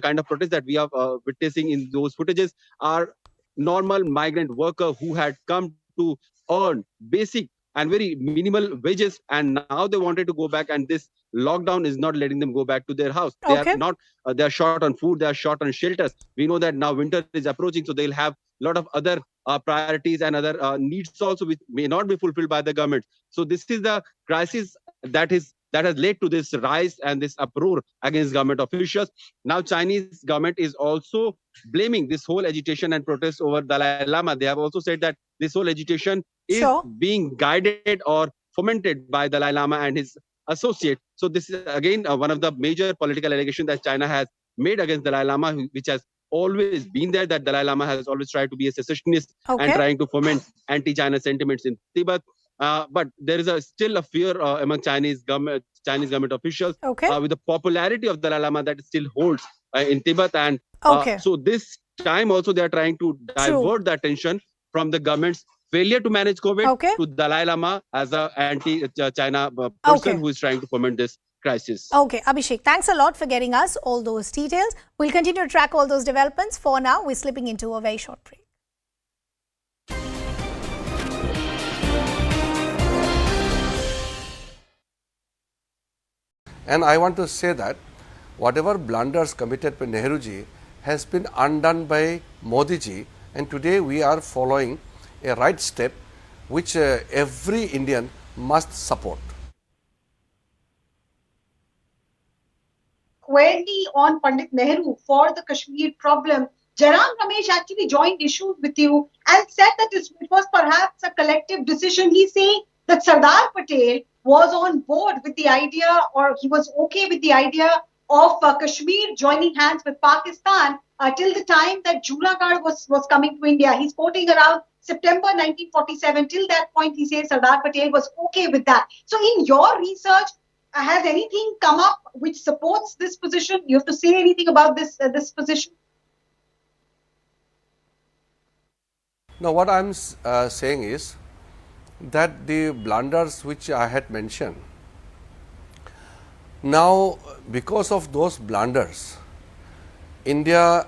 kind of protest that we are witnessing in those footages are normal migrant worker who had come to earn basic and very minimal wages, and now they wanted to go back, and this lockdown is not letting them go back to their house. They are not. They are short on food. They are short on shelters. We know that now winter is approaching, so they'll have a lot of other priorities and other needs also, which may not be fulfilled by the government. So this is the crisis that has led to this rise and this uproar against government officials. Now Chinese government is also blaming this whole agitation and protest over Dalai Lama. They have also said that this whole agitation is being guided or fomented by Dalai Lama and his associate. So this is again one of the major political allegations that China has made against Dalai Lama, which has always been there, that Dalai Lama has always tried to be a secessionist and trying to foment anti-China sentiments in Tibet. But there is still a fear among Chinese government officials with the popularity of Dalai Lama that still holds in Tibet. And so this time also they are trying to divert the attention from the government's failure to manage COVID to Dalai Lama as an anti-China person who is trying to foment this crisis. Okay, Abhishek, thanks a lot for getting us all those details. We'll continue to track all those developments. For now, we're slipping into a very short break. And I want to say that whatever blunders committed by Nehruji has been undone by Modiji, and today we are following a right step which every Indian must support. Squarely on Pandit Nehru for the Kashmir problem, Jairam Ramesh actually joined issues with you and said that it was perhaps a collective decision. He's saying that Sardar Patel was on board with the idea, or he was okay with the idea of Kashmir joining hands with Pakistan till the time that Junagadh was coming to India. He's quoting around September 1947. Till that point, he says Sardar Patel was okay with that. So in your research, has anything come up which supports this position? You have to say anything about this position? Now, what I'm saying is that the blunders which I had mentioned, now because of those blunders, India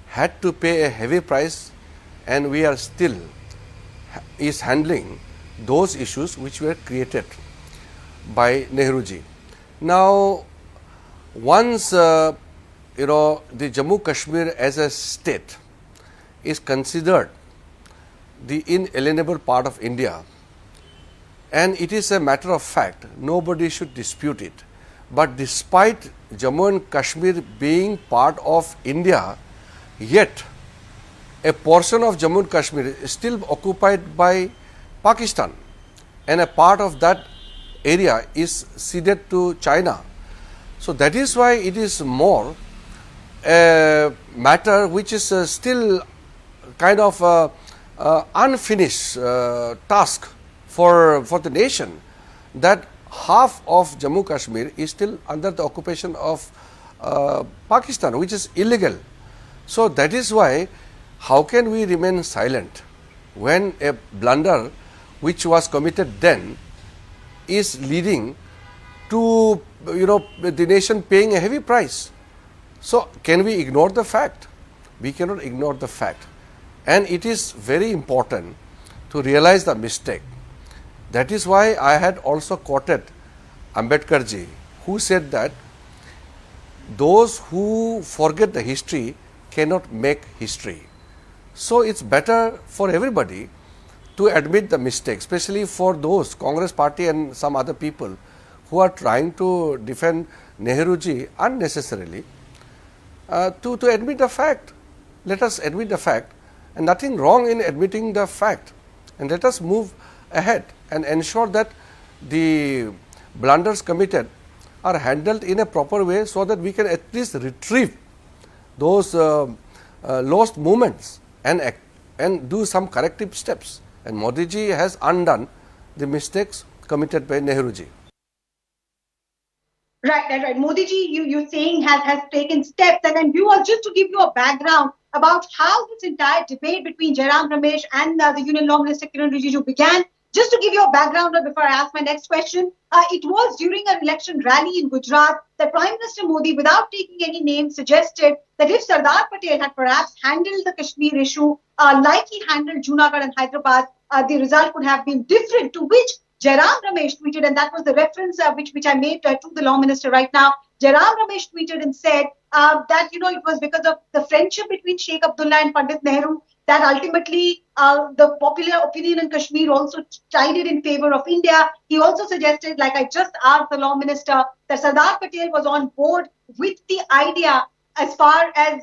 had to pay a heavy price, and we are still handling those issues which were created by Nehruji. Now, once the Jammu Kashmir as a state is considered the inalienable part of India, and it is a matter of fact, nobody should dispute it. But despite Jammu and Kashmir being part of India, yet a portion of Jammu and Kashmir is still occupied by Pakistan, and a part of that area is ceded to China. So that is why it is more a matter which is still kind of unfinished task for the nation, that half of Jammu Kashmir is still under the occupation of Pakistan, which is illegal. So that is why, how can we remain silent when a blunder which was committed then is leading to the nation paying a heavy price? So can we ignore the fact? We cannot ignore the fact, and it is very important to realize the mistake. That is why I had also quoted Ambedkarji, who said that those who forget the history cannot make history. So it's better for everybody to admit the mistake, especially for those Congress party and some other people who are trying to defend Nehruji unnecessarily, to admit the fact. Let us admit the fact, and nothing wrong in admitting the fact, and let us move ahead and ensure that the blunders committed are handled in a proper way, so that we can at least retrieve those lost moments and do some corrective steps. And Modiji has undone the mistakes committed by Nehruji. Right. Modiji, you're saying has taken steps, and then you all, just to give you a background about how this entire debate between Jairam Ramesh and the Union Law Minister Kiran Rijiju began. Just to give you a background before I ask my next question, it was during an election rally in Gujarat that Prime Minister Modi, without taking any names, suggested that if Sardar Patel had perhaps handled the Kashmir issue like he handled Junagadh and Hyderabad, the result could have been different, to which Jairam Ramesh tweeted, and that was the reference which I made to the Law Minister right now. Jairam Ramesh tweeted and said that it was because of the friendship between Sheikh Abdullah and Pandit Nehru that ultimately the popular opinion in Kashmir also sided in favor of India. He also suggested, like I just asked the Law Minister, that Sardar Patel was on board with the idea as far as,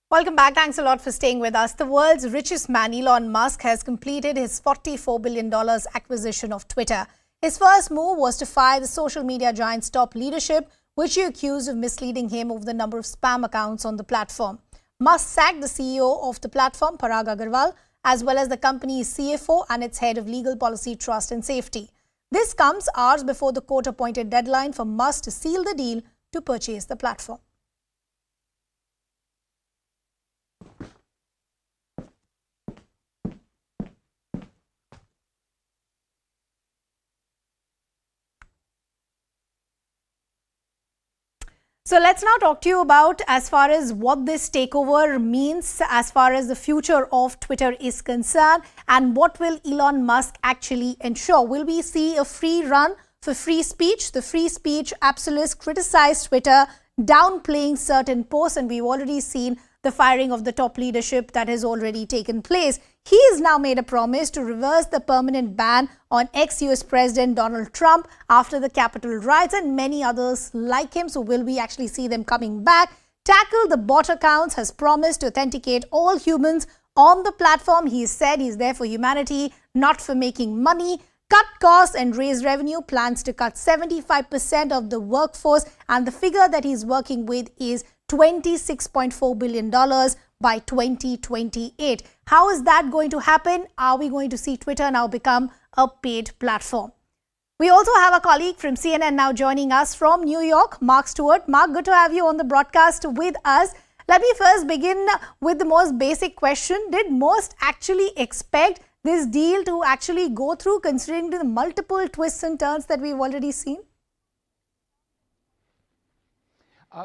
Welcome back. Thanks a lot for staying with us. The world's richest man, Elon Musk, has completed his $44 billion acquisition of Twitter. His first move was to fire the social media giant's top leadership, which he accused of misleading him over the number of spam accounts on the platform. Musk sacked the CEO of the platform, Parag Agrawal, as well as the company's CFO and its head of legal policy, trust and safety. This comes hours before the court-appointed deadline for Musk to seal the deal to purchase the platform. So let's now talk to you about as far as what this takeover means as far as the future of Twitter is concerned, and what will Elon Musk actually ensure. Will we see a free run for free speech? The free speech absolutists criticized Twitter, downplaying certain posts, and we've already seen the firing of the top leadership that has already taken place. He has now made a promise to reverse the permanent ban on ex-US President Donald Trump after the Capitol riots, and many others like him. So will we actually see them coming back? Tackle the bot accounts, has promised to authenticate all humans on the platform. He said he's there for humanity, not for making money. Cut costs and raise revenue, plans to cut 75% of the workforce, and the figure that he's working with is $26.4 billion by 2028. How is that going to happen? Are we going to see Twitter now become a paid platform? We also have a colleague from CNN now joining us from New York, Mark Stewart. Mark, good to have you on the broadcast with us. Let me first begin with the most basic question. Did most actually expect this deal to actually go through, considering the multiple twists and turns that we've already seen?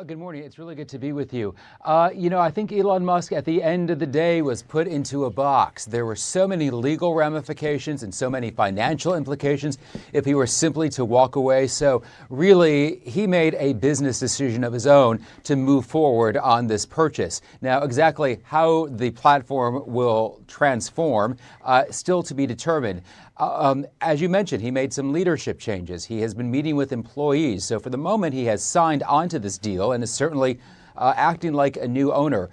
Good morning. It's really good to be with you. I think Elon Musk at the end of the day was put into a box. There were so many legal ramifications and so many financial implications if he were simply to walk away. So really, he made a business decision of his own to move forward on this purchase. Now, exactly how the platform will transform, still to be determined. As you mentioned, he made some leadership changes. He has been meeting with employees. So for the moment, he has signed onto this deal and is certainly acting like a new owner.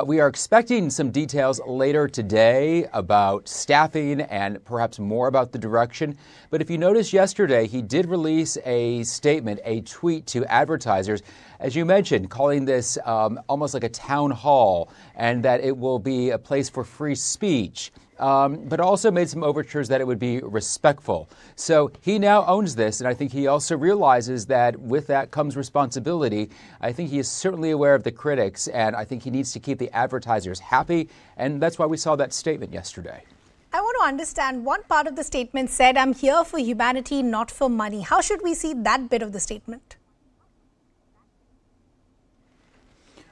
We are expecting some details later today about staffing and perhaps more about the direction. But if you noticed yesterday, he did release a statement, a tweet to advertisers, as you mentioned, calling this almost like a town hall, and that it will be a place for free speech. But also made some overtures that it would be respectful. So he now owns this, and I think he also realizes that with that comes responsibility. I think he is certainly aware of the critics, and I think he needs to keep the advertisers happy, and that's why we saw that statement yesterday. I want to understand, one part of the statement said, "I'm here for humanity, not for money." How should we see that bit of the statement?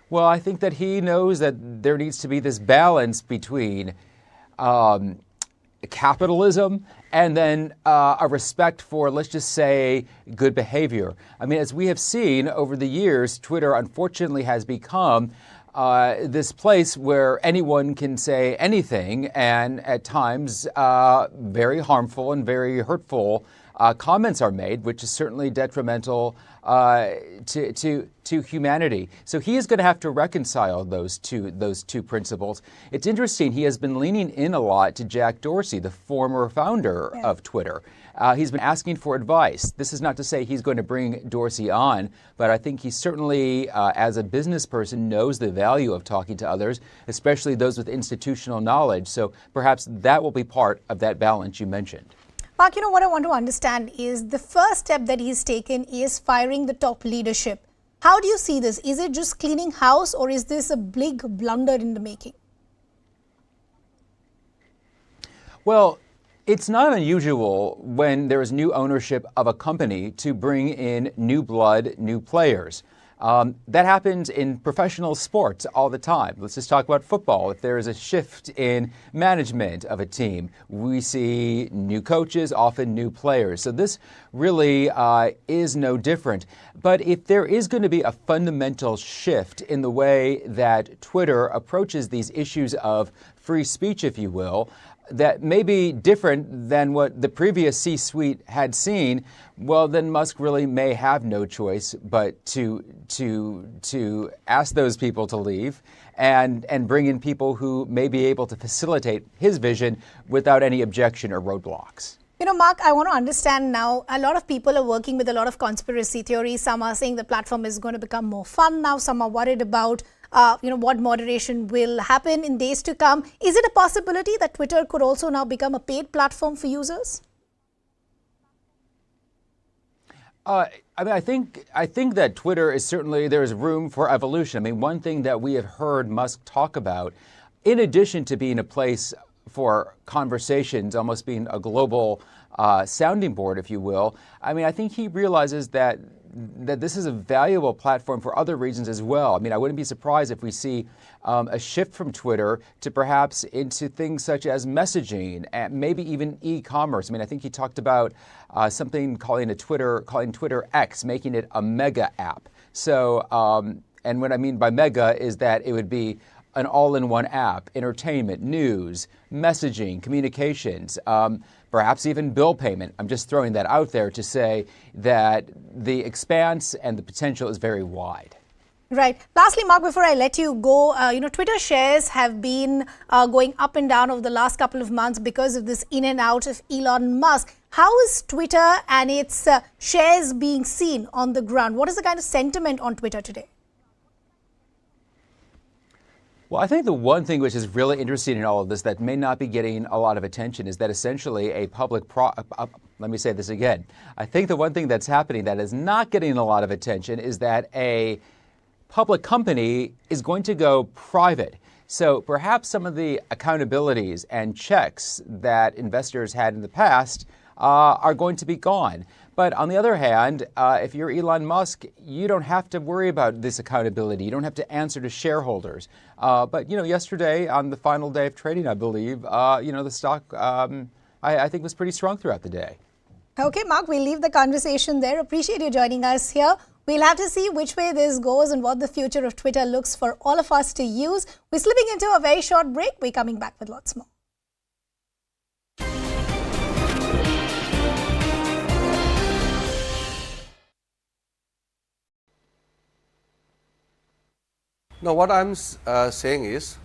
Well, I think that he knows that there needs to be this balance between capitalism and then a respect for, let's just say, good behavior. I mean, as we have seen over the years, Twitter unfortunately has become this place where anyone can say anything, and at times very harmful and very hurtful comments are made, which is certainly detrimental to humanity. So he is going to have to reconcile those two principles. It's interesting, he has been leaning in a lot to Jack Dorsey, the former founder of Twitter. He's been asking for advice. This is not to say he's going to bring Dorsey on, but I think he certainly, as a business person, knows the value of talking to others, especially those with institutional knowledge. So perhaps that will be part of that balance you mentioned. Mark, what I want to understand is the first step that he's taken is firing the top leadership. How do you see this? Is it just cleaning house, or is this a big blunder in the making? Well, it's not unusual when there is new ownership of a company to bring in new blood, new players. That happens in professional sports all the time. Let's just talk about football. If there is a shift in management of a team, we see new coaches, often new players. So this really is no different. But if there is going to be a fundamental shift in the way that Twitter approaches these issues of free speech, if you will, that may be different than what the previous C-suite had seen, well, then Musk really may have no choice but to ask those people to leave and bring in people who may be able to facilitate his vision without any objection or roadblocks. Mark, I want to understand now, a lot of people are working with a lot of conspiracy theories. Some are saying the platform is going to become more fun now. Some are worried about what moderation will happen in days to come. Is it a possibility that Twitter could also now become a paid platform for users? I think that Twitter is certainly, there's room for evolution. I mean, one thing that we have heard Musk talk about, in addition to being a place for conversations, almost being a global sounding board, if you will. I mean, I think he realizes that this is a valuable platform for other reasons as well. I mean, I wouldn't be surprised if we see a shift from Twitter to perhaps into things such as messaging and maybe even e-commerce. I mean, I think he talked about something calling Twitter X, making it a mega app. So, and what I mean by mega is that it would be an all-in-one app, entertainment, news, messaging, communications, perhaps even bill payment. I'm just throwing that out there to say that the expanse and the potential is very wide. Right. Lastly, Mark, before I let you go, Twitter shares have been going up and down over the last couple of months because of this in and out of Elon Musk. How is Twitter and its shares being seen on the ground? What is the kind of sentiment on Twitter today? Well, I think the one thing which is really interesting in all of this that may not be getting a lot of attention is that essentially a public let me say this again. I think the one thing that's happening that is not getting a lot of attention is that a public company is going to go private. So perhaps some of the accountabilities and checks that investors had in the past are going to be gone. But on the other hand, if you're Elon Musk, you don't have to worry about this accountability. You don't have to answer to shareholders. But, yesterday on the final day of trading, I believe, the stock, I think was pretty strong throughout the day. Okay, Mark, we'll leave the conversation there. Appreciate you joining us here. We'll have to see which way this goes and what the future of Twitter looks for all of us to use. We're slipping into a very short break. We're coming back with lots more. Now, what I'm saying is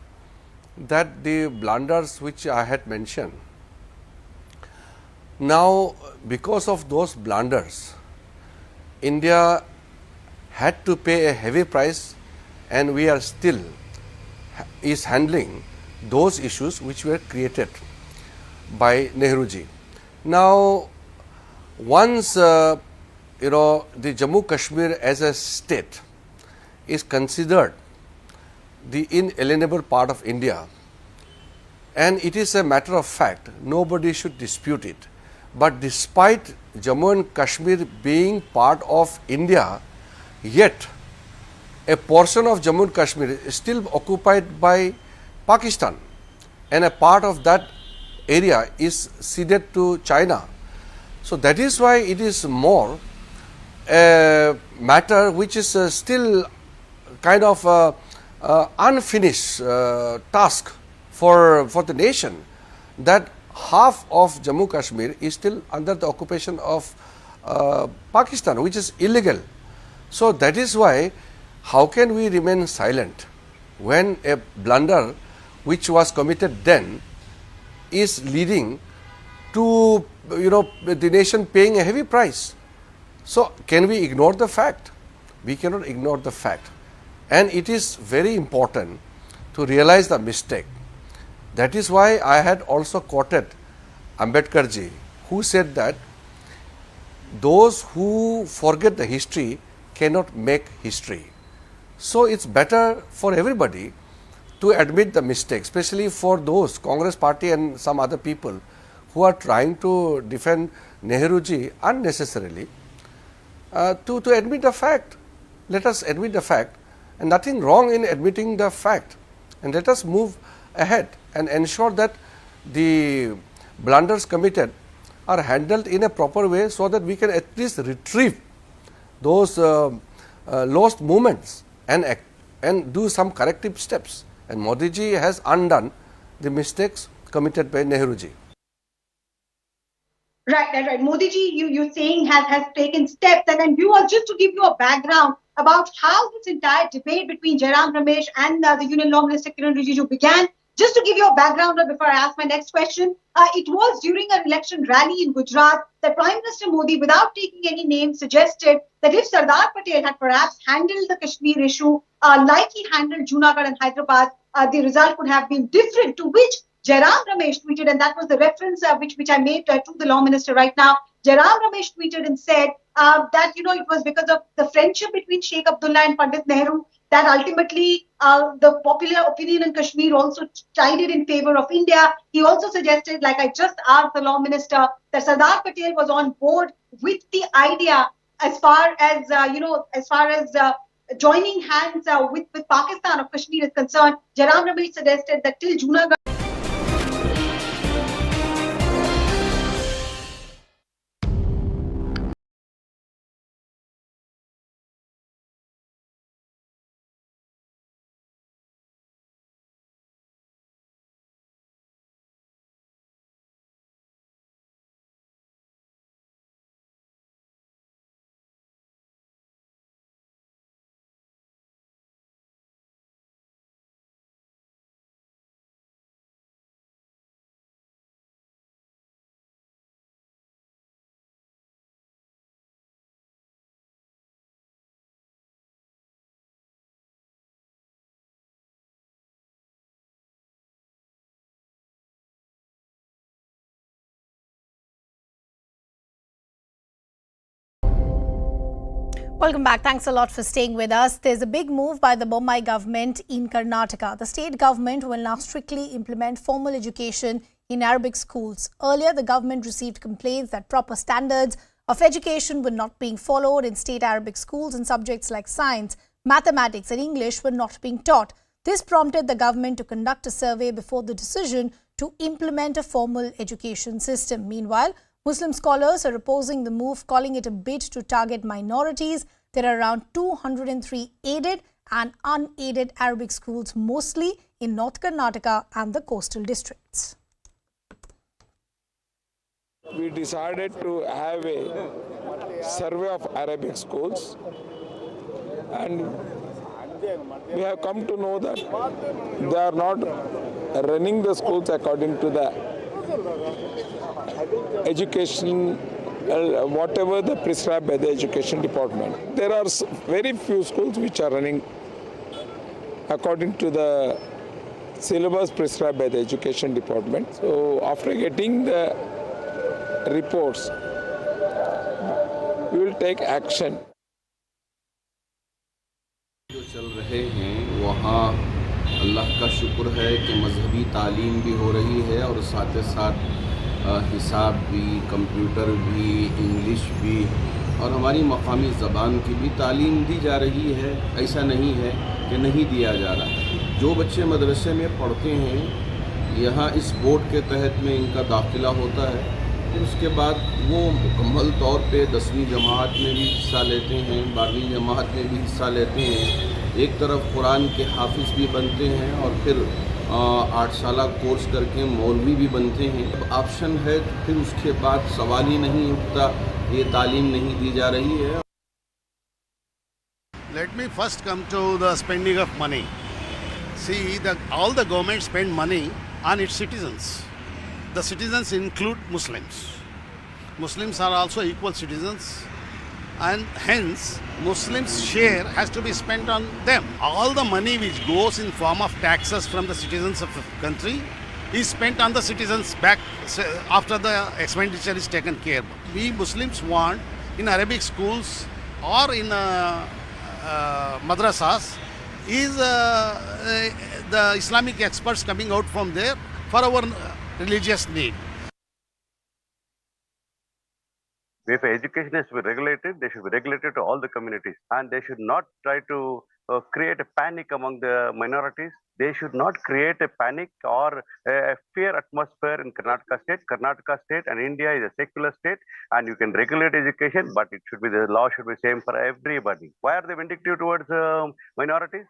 that the blunders which I had mentioned, now because of those blunders, India had to pay a heavy price, and we are still handling those issues which were created by Nehruji. Now, once the Jammu Kashmir as a state is considered the inalienable part of India, and it is a matter of fact, nobody should dispute it. But despite Jammu and Kashmir being part of India, yet a portion of Jammu and Kashmir is still occupied by Pakistan, and a part of that area is ceded to China. So that is why it is more a matter which is still kind of unfinished task for the nation, that half of Jammu Kashmir is still under the occupation of Pakistan, which is illegal. So that is why, how can we remain silent when a blunder which was committed then is leading to the nation paying a heavy price? So can we ignore the fact? We cannot ignore the fact. And it is very important to realize the mistake. That is why I had also quoted Ambedkar ji, who said that those who forget the history cannot make history. So it's better for everybody to admit the mistake, especially for those Congress party and some other people who are trying to defend Nehruji unnecessarily, to admit the fact. Let us admit the fact, and nothing wrong in admitting the fact, and let us move ahead and ensure that the blunders committed are handled in a proper way, so that we can at least retrieve those lost moments and do some corrective steps. And Modi ji has undone the mistakes committed by Nehruji. Right. Modi ji, you're saying has taken steps, and then just to give you a background about how this entire debate between Jairam Ramesh and the Union Law Minister Kiran Rijiju began. Just to give you a background before I ask my next question, it was during an election rally in Gujarat that Prime Minister Modi, without taking any names, suggested that if Sardar Patel had perhaps handled the Kashmir issue like he handled Junagadh and Hyderabad, the result could have been different, to which Jairam Ramesh tweeted, and that was the reference which I made to the Law Minister right now. Jairam Ramesh tweeted and said that, it was because of the friendship between Sheikh Abdullah and Pandit Nehru that ultimately the popular opinion in Kashmir also sided in favor of India. He also suggested, like I just asked the law minister, that Sardar Patel was on board with the idea as far as, joining hands with Pakistan of Kashmir is concerned. Jaram Ramesh suggested that till Junagadh. Welcome back. Thanks a lot for staying with us. There's a big move by the Bombay government in Karnataka. The state government will now strictly implement formal education in Arabic schools. Earlier, the government received complaints that proper standards of education were not being followed in state Arabic schools, and subjects like science, mathematics and English were not being taught. This prompted the government to conduct a survey before the decision to implement a formal education system. Meanwhile, Muslim scholars are opposing the move, calling it a bid to target minorities. There are around 203 aided and unaided Arabic schools, mostly in North Karnataka and the coastal districts. We decided to have a survey of Arabic schools, and we have come to know that they are not running the schools according to the education, whatever the prescribed by the education department. There are very few schools which are running according to the syllabus prescribed by the education department. So after getting the reports, we will take action. जो चल रहे हैं वहाँ अल्लाह का शुक्र है कि मजहबी तालीम भी हो रही है और साथ ही साथ हिसाब भी, कंप्यूटर भी, इंग्लिश भी और हमारी मकामी ज़बान की भी तालीम दी जा रही है। ऐसा नहीं है कि नहीं दिया जा रहा है। जो बच्चे मदरसे में पढ़ते हैं यहाँ इस बोर्ड के तहत में इनका दाखिला होता है, फिर उसके बाद वो मुकम्मल तौर पे 10वीं जमात में भी हिस्सा लेते हैं, 12वीं जमात में भी हिस्सा लेते हैं। एक तरफ कुरान के हाफिज़ भी बनते हैं और फिर 8 साला कोर्स करके मौलवी भी बनते हैं। ऑप्शन है तो फिर उसके बाद सवाल ही नहीं उठता, ये तालीम नहीं दी जा रही है। Let me first come to the spending of money. See, all the government spend money on its citizens. The citizens include Muslims. Muslims are also equal citizens, and hence Muslims' share has to be spent on them. All the money which goes in form of taxes from the citizens of the country is spent on the citizens back after the expenditure is taken care of. We Muslims want in Arabic schools or in madrasas is the Islamic experts coming out from there for our religious need. If education is to be regulated, they should be regulated to all the communities, and they should not try to create a panic among the minorities. They should not create a panic or a fear atmosphere in Karnataka state. Karnataka state and India is a secular state, and you can regulate education, but it should be, the law should be same for everybody. Why are they vindictive towards minorities?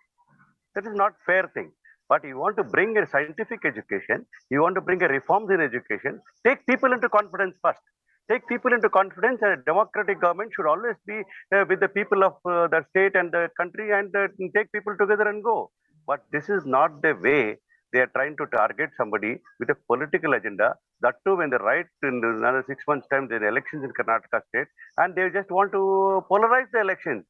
That is not fair thing. But you want to bring a scientific education, you want to bring a reforms in education, take people into confidence first. Take people into confidence, and a democratic government should always be with the people of the state and the country, and take people together and go. But this is not the way. They are trying to target somebody with a political agenda. That too, when they write in another 6 months' time, there are elections in Karnataka state, and they just want to polarize the elections.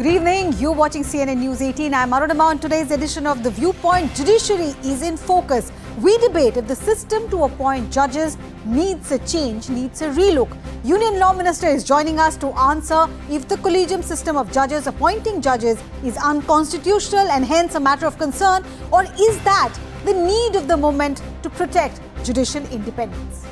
Good evening. You're watching CNN News 18. I'm Arunama. On today's edition of The Viewpoint, judiciary is in focus. We debate if the system to appoint judges needs a change, needs a relook. Union Law Minister is joining us to answer if the collegium system of judges appointing judges is unconstitutional and hence a matter of concern, or is that the need of the moment to protect judicial independence?